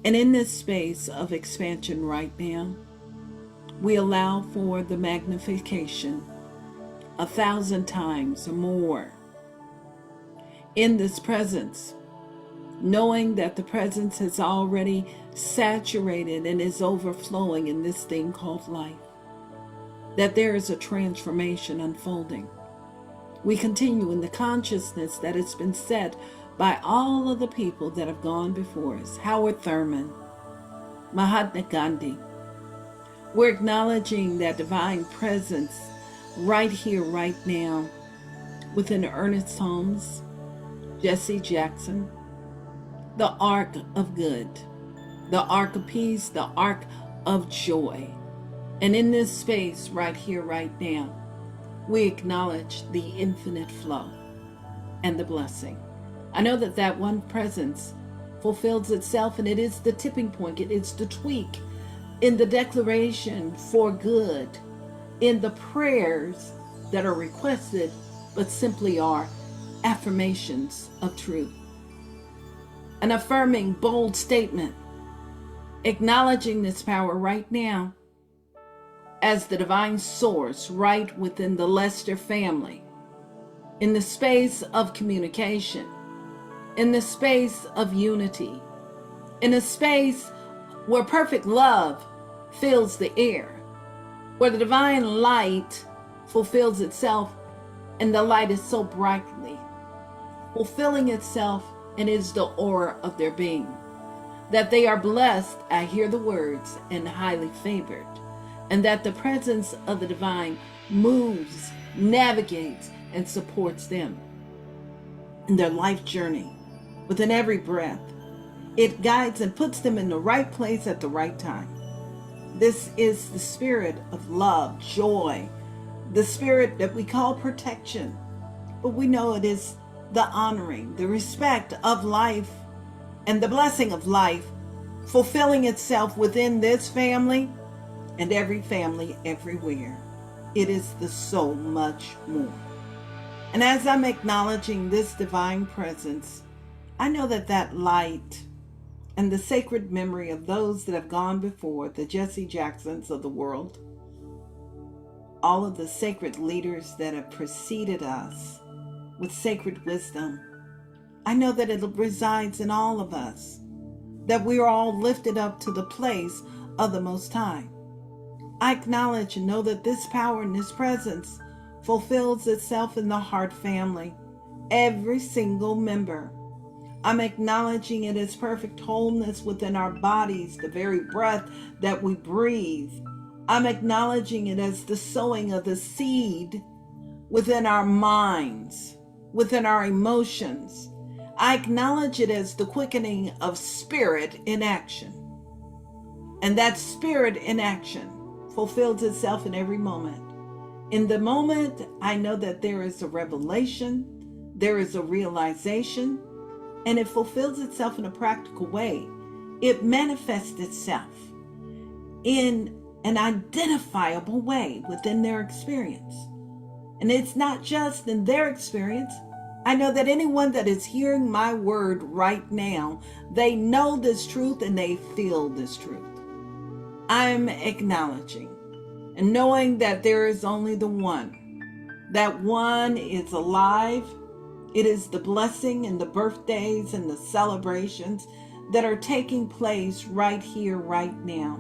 And in this space of expansion right now, we allow for the magnification 1,000 times more in this presence, knowing that the presence has already saturated and is overflowing in this thing called life, that there is a transformation unfolding. We continue in the consciousness that has been set by all of the people that have gone before us. Howard Thurman, Mahatma Gandhi. We're acknowledging that divine presence right here, right now, within Ernest Holmes, Jesse Jackson, the ark of good, the ark of peace, the ark of joy. And in this space right here, right now, we acknowledge the infinite flow and the blessing. I know that that one presence fulfills itself, and it is the tipping point, it is the tweak in the declaration for good, in the prayers that are requested, but simply are affirmations of truth. An affirming, bold statement, acknowledging this power right now as the divine source right within the Lester family, in the space of communication, in the space of unity, in a space where perfect love fills the air, where the divine light fulfills itself, and the light is so brightly fulfilling itself and is the aura of their being, that they are blessed, I hear the words, and highly favored, and that the presence of the divine moves, navigates, and supports them in their life journey. Within every breath, it guides and puts them in the right place at the right time. This is the spirit of love, joy, the spirit that we call protection, but we know it is the honoring, the respect of life, and the blessing of life fulfilling itself within this family and every family everywhere. It is the so much more. And as I'm acknowledging this divine presence, I know that that light and the sacred memory of those that have gone before, the Jesse Jacksons of the world, all of the sacred leaders that have preceded us with sacred wisdom, I know that it resides in all of us, that we are all lifted up to the place of the Most High. I acknowledge and know that this power and this presence fulfills itself in the Heart family, every single member. I'm acknowledging it as perfect wholeness within our bodies, the very breath that we breathe. I'm acknowledging it as the sowing of the seed within our minds, within our emotions. I acknowledge it as the quickening of spirit in action. And that spirit in action fulfills itself in every moment. In the moment, I know that there is a revelation, there is a realization, and it fulfills itself in a practical way. It manifests itself in an identifiable way within their experience. And it's not just in their experience. I know that anyone that is hearing my word right now, they know this truth and they feel this truth. I'm acknowledging and knowing that there is only the one. That one is alive. It is the blessing and the birthdays and the celebrations that are taking place right here, right now.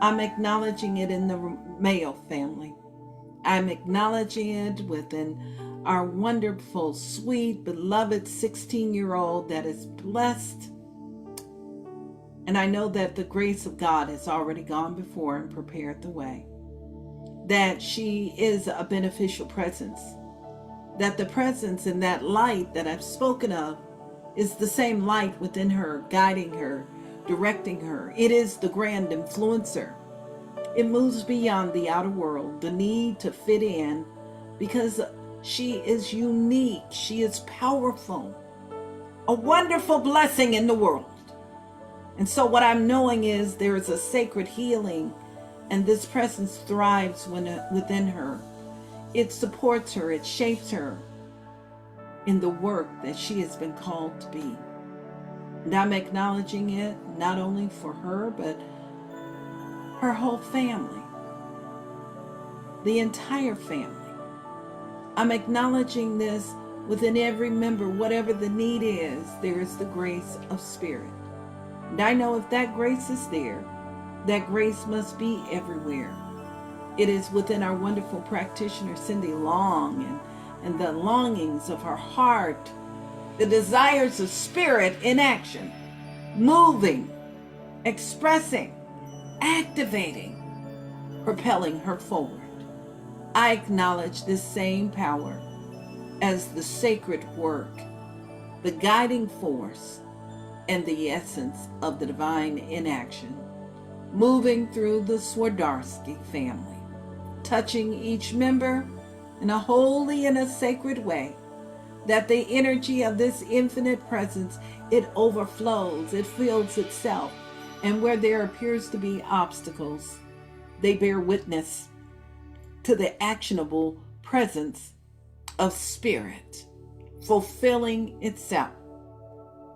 I'm acknowledging it in the Mayo family. I'm acknowledging it within our wonderful, sweet, beloved 16-year-old that is blessed. And I know that the grace of God has already gone before and prepared the way. That she is a beneficial presence. That the presence and that light that I've spoken of is the same light within her, guiding her, directing her. It is the grand influencer. It moves beyond the outer world, the need to fit in, because she is unique. She is powerful. A wonderful blessing in the world. And so what I'm knowing is there is a sacred healing, and this presence thrives within her. It supports her, it shapes her in the work that she has been called to be. And I'm acknowledging it not only for her, but her whole family, the entire family. I'm acknowledging this within every member, whatever the need is, there is the grace of spirit. And I know if that grace is there, that grace must be everywhere. It is within our wonderful practitioner, Cindy Long, and the longings of her heart, the desires of spirit in action, moving, expressing, activating, propelling her forward. I acknowledge this same power as the sacred work, the guiding force, and the essence of the divine in action, moving through the Swardarsky family, touching each member in a holy and a sacred way, that the energy of this infinite presence, it overflows, it fills itself, and where there appears to be obstacles, they bear witness to the actionable presence of spirit fulfilling itself.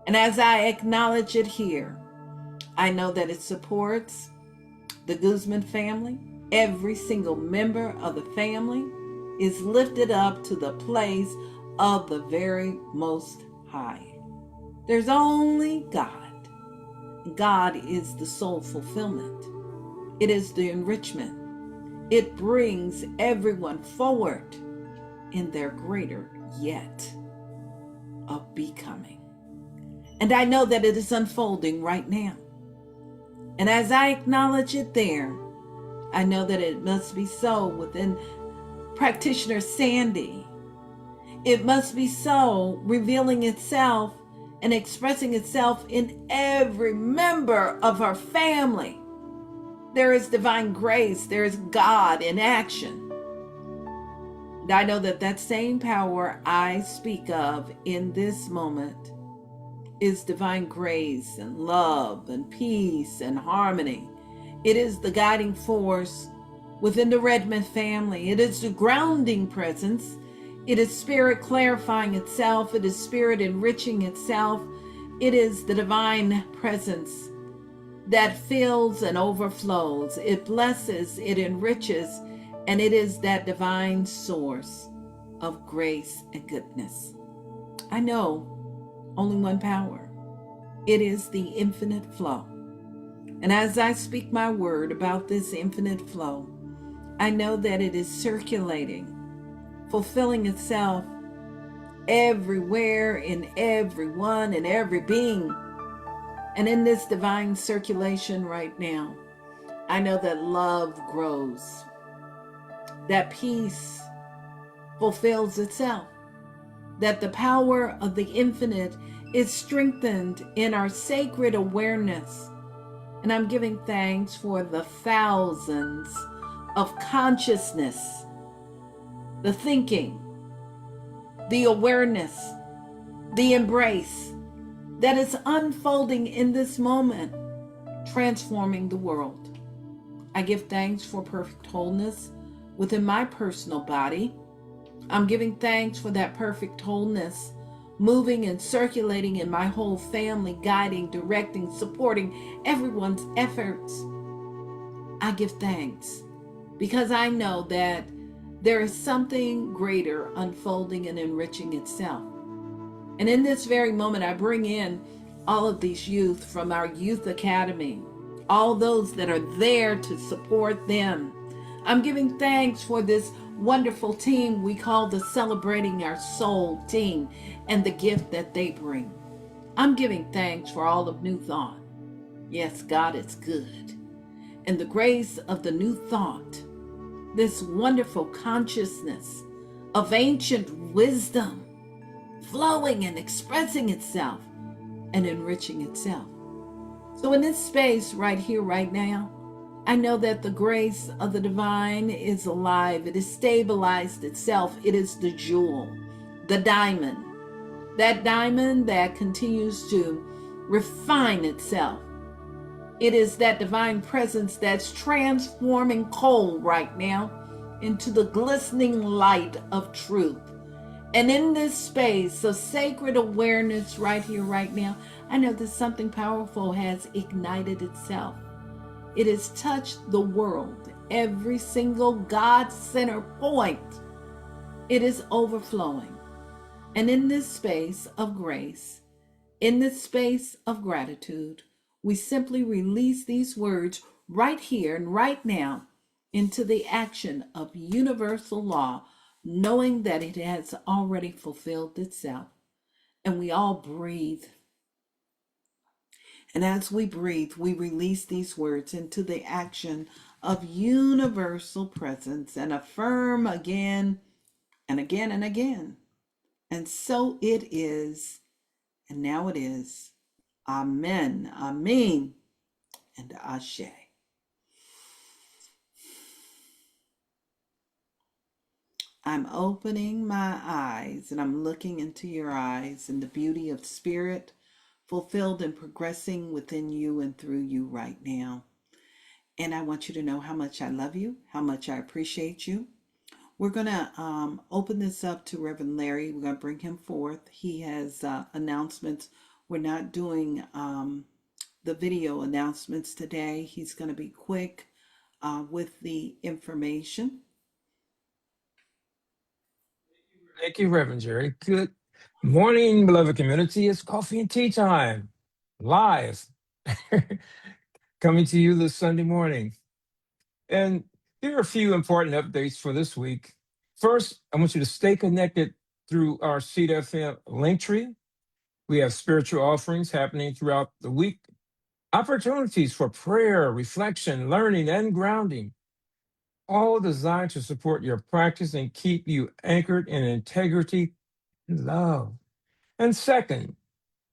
And as I acknowledge it here, I know that it supports the Guzman family. Every single member of the family is lifted up to the place of the very Most High. There's only God. God is the soul fulfillment. It is the enrichment. It brings everyone forward in their greater yet of becoming. And I know that it is unfolding right now. And as I acknowledge it there, I know that it must be so within practitioner Sandy. It must be so, revealing itself and expressing itself in every member of her family. There is divine grace. There is God in action. And I know that that same power I speak of in this moment is divine grace and love and peace and harmony It is the guiding force within the Redmond family. It is the grounding presence. It is spirit clarifying itself. It is spirit enriching itself. It is the divine presence that fills and overflows. It blesses, it enriches, and it is that divine source of grace and goodness. I know only one power. It is the infinite flow. And as I speak my word about this infinite flow, I know that it is circulating, fulfilling itself everywhere, in everyone, in every being. And in this divine circulation right now, I know that love grows, that peace fulfills itself, that the power of the infinite is strengthened in our sacred awareness. And I'm giving thanks for the thousands of consciousness, the thinking, the awareness, the embrace that is unfolding in this moment, transforming the world. I give thanks for perfect wholeness within my personal body. I'm giving thanks for that perfect wholeness moving and circulating in my whole family, guiding, directing, supporting everyone's efforts. I give thanks because I know that there is something greater unfolding and enriching itself. And in this very moment, I bring in all of these youth from our youth academy, all those that are there to support them. I'm giving thanks for this wonderful team we call the Celebrating Our Soul team and the gift that they bring. I'm giving thanks for all of New Thought. Yes, God is good. And the grace of the New Thought, this wonderful consciousness of ancient wisdom, flowing and expressing itself and enriching itself. So in this space right here, right now, I know that the grace of the divine is alive. It has stabilized itself. It is the jewel, the diamond, that diamond that continues to refine itself. It is that divine presence that's transforming coal right now into the glistening light of truth. And in this space of sacred awareness right here, right now, I know that something powerful has ignited itself. It has touched the world, every single God center point. It is overflowing. And in this space of grace, in this space of gratitude, we simply release these words right here and right now into the action of universal law, knowing that it has already fulfilled itself. And we all breathe. And as we breathe, we release these words into the action of universal presence and affirm again and again and again. And so it is, and now it is. Amen, amen, and ashe. I'm opening my eyes and I'm looking into your eyes and the beauty of spirit fulfilled and progressing within you and through you right now. And I want you to know how much I love you, how much I appreciate you. We're going to open this up to Reverend Larry. We're going to bring him forth. He has announcements. We're not doing the video announcements today. He's going to be quick with the information. Thank you, Reverend Jerry. Good morning, beloved community. It's coffee and tea time, live, coming to you this Sunday morning. And here are a few important updates for this week. First, I want you to stay connected through our Seed FM Linktree. We have spiritual offerings happening throughout the week, opportunities for prayer, reflection, learning, and grounding, all designed to support your practice and keep you anchored in integrity and love. And second,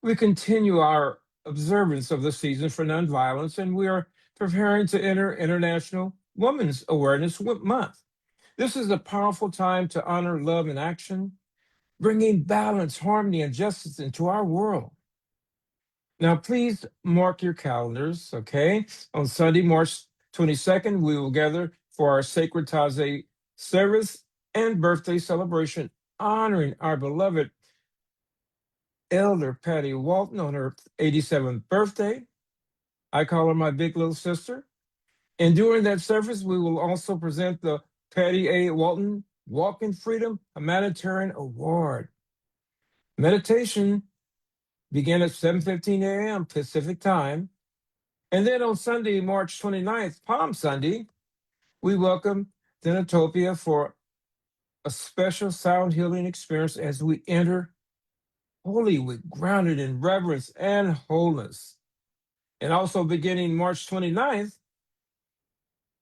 we continue our observance of the season for nonviolence, and we are preparing to enter International Women's Awareness Month. This is a powerful time to honor love in action, bringing balance, harmony, and justice into our world. Now, please mark your calendars, okay? On Sunday, March 22nd, we will gather for our Sacred Taze service and birthday celebration, honoring our beloved Elder Patty Walton on her 87th birthday. I call her my big little sister. And during that service, we will also present the Patty A. Walton Walk in Freedom Humanitarian Award. Meditation began at 7:15 a.m. Pacific time. And then on Sunday, March 29th, Palm Sunday, we welcome Denatopia for a special sound healing experience as we enter Holywood, grounded in reverence and wholeness. And also beginning March 29th,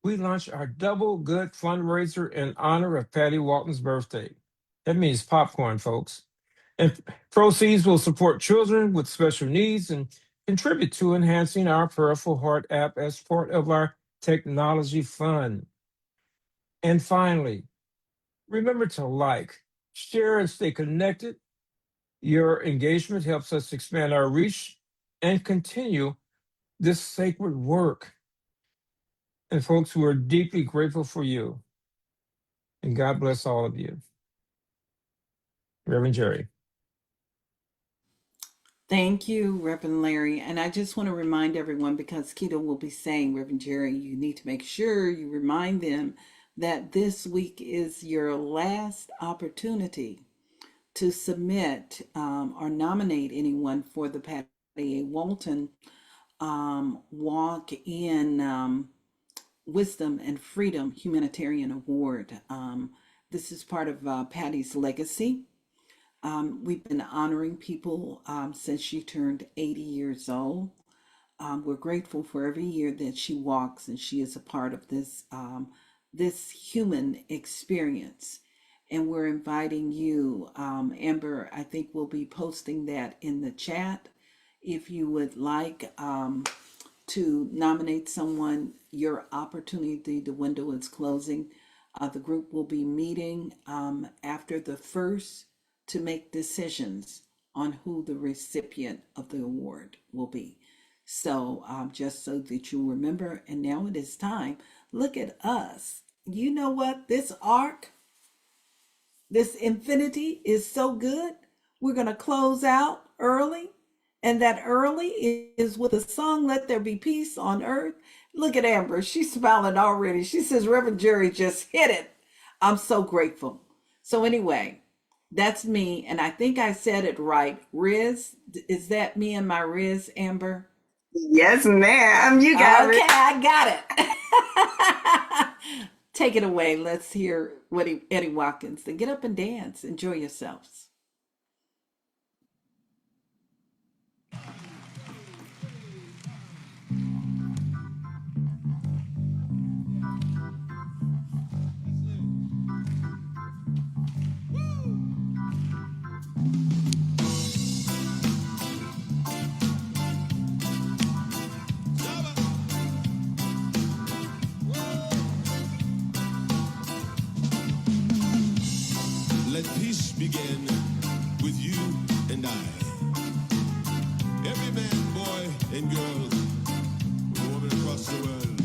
we launch our Double Good fundraiser in honor of Patty Walton's birthday. That means popcorn, folks. And proceeds will support children with special needs and contribute to enhancing our Prayerful Heart app as part of our technology fund. And finally, remember to like, share, and stay connected. Your engagement helps us expand our reach and continue this sacred work. And folks, we're deeply grateful for you. And God bless all of you. Reverend Jerry. Thank you, Reverend Larry. And I just want to remind everyone, because Keto will be saying, Reverend Jerry, you need to make sure you remind them that this week is your last opportunity to submit or nominate anyone for the Patty A. Walton Walk in Wisdom and Freedom Humanitarian Award. This is part of Patty's legacy. We've been honoring people since she turned 80 years old. We're grateful for every year that she walks and she is a part of this human experience. And we're inviting you, Amber, I think we'll be posting that in the chat. If you would like to nominate someone, your opportunity, the window is closing. The group will be meeting after the first to make decisions on who the recipient of the award will be. So just so that you remember, and now it is time. Look at us. You know what? This arc, this infinity is so good. We're going to close out early. And that early is with a song, Let There Be Peace on Earth. Look at Amber. She's smiling already. She says, Reverend Jerry just hit it. I'm so grateful. So anyway, that's me. And I think I said it right. Riz, is that me and my Riz, Amber? Yes, ma'am. You got Okay, it. I got it. Take it away. Let's hear Eddie Watkins. Then get up and dance. Enjoy yourselves. Let peace begin with you and I. Every man, boy, and girl, woman across the world.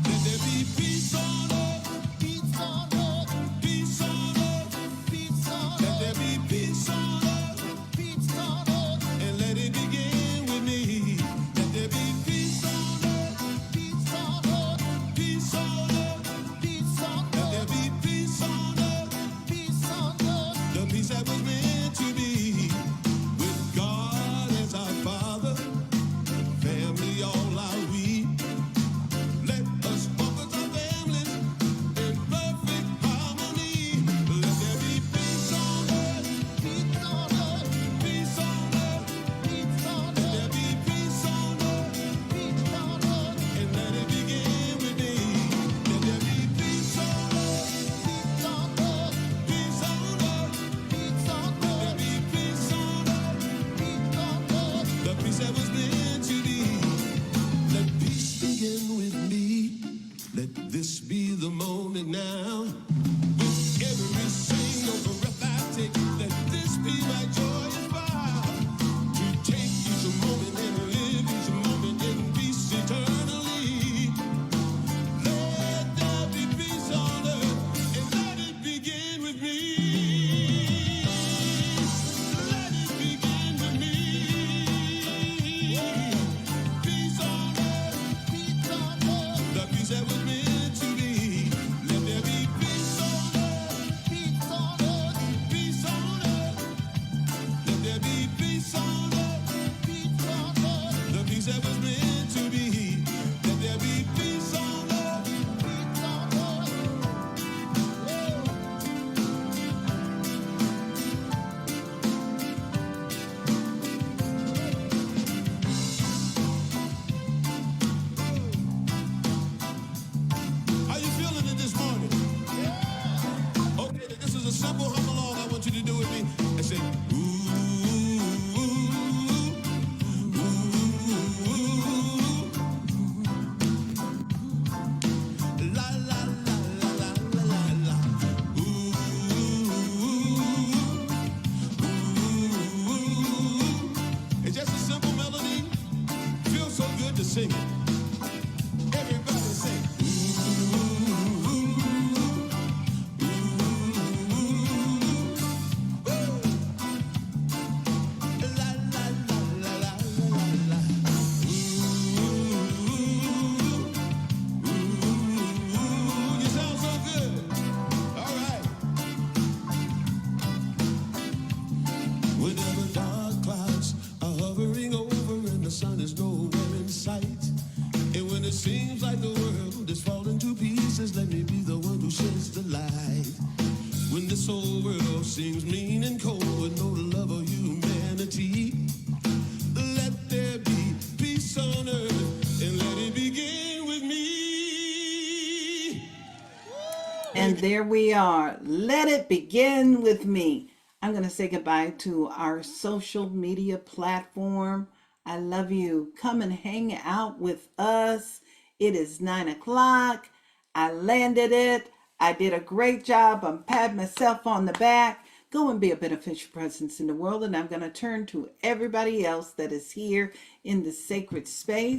Let there be peace on earth, peace on earth, peace on earth, peace on earth. Let there be peace on earth, peace on earth, and let it begin with me. Let there be peace on earth, peace on earth, peace on earth, peace on earth. Let there be peace on earth, peace on earth. The peace that was meant to be with God as our Father, family all are we. Let us focus our families in perfect harmony. Let there be peace on earth, peace on earth, peace on earth, peace on earth. Let there be peace on earth, peace on earth, and let it begin with me. Let there be peace on earth, peace on earth, peace on earth, peace on earth. Let there be peace on earth, peace on earth. The peace that was meant to be. Let peace begin with me. Let this be the moment now. With every single breath I take, let this be my joyous vow. To take each moment and live each moment in peace eternally. seems like the world is falling to pieces, let me be the one who sheds the light. When this whole world seems mean and cold with no love or humanity, let there be peace on earth and let it begin with me. And there we are. Let it begin with me. I'm going to say goodbye to our social media platform. I love you. Come and hang out with us. It is 9 o'clock. I landed it. I did a great job. I'm patting myself on the back. Go and be a beneficial presence in the world. And I'm going to turn to everybody else that is here in the sacred space.